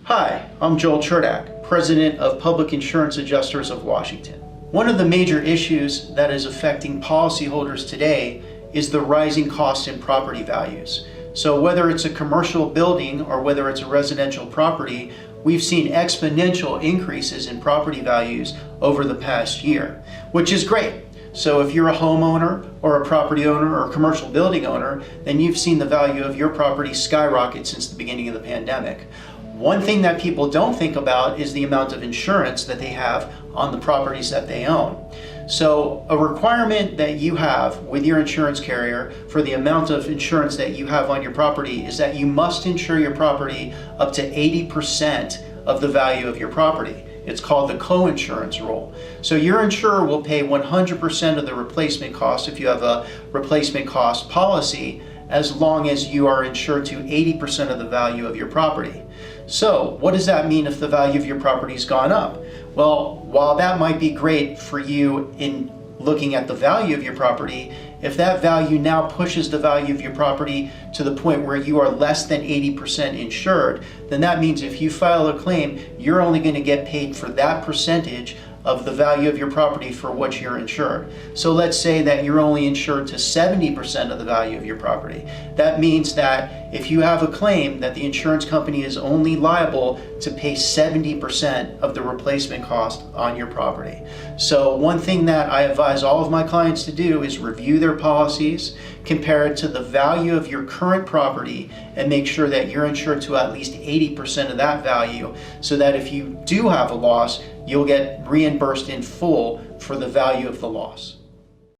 Hi, I'm Joel Cherdak, President of Public Insurance Adjusters of Washington. One of the major issues that is affecting policyholders today is the rising cost in property values. So whether it's a commercial building or whether it's a residential property, we've seen exponential increases in property values over the past year, which is great. So if you're a homeowner or a property owner or a commercial building owner, then you've seen the value of your property skyrocket since the beginning of the pandemic. One thing that people don't think about is the amount of insurance that they have on the properties that they own. So a requirement that you have with your insurance carrier for the amount of insurance that you have on your property is that you must insure your property up to 80% of the value of your property. It's called the Coinsurance Rule. So your insurer will pay 100% of the replacement cost if you have a replacement cost policy, as long as you are insured to 80% of the value of your property. So what does that mean if the value of your property's gone up? Well, while that might be great for you in looking at the value of your property, if that value now pushes the value of your property to the point where you are less than 80% insured, then that means if you file a claim, you're only going to get paid for that percentage of the value of your property for what you're insured. So let's say that you're only insured to 70% of the value of your property. That means that if you have a claim, that the insurance company is only liable to pay 70% of the replacement cost on your property. So one thing that I advise all of my clients to do is review their policies, compare it to the value of your current property, and make sure that you're insured to at least 80% of that value, so that if you do have a loss, you'll get reimbursed in full for the value of the loss.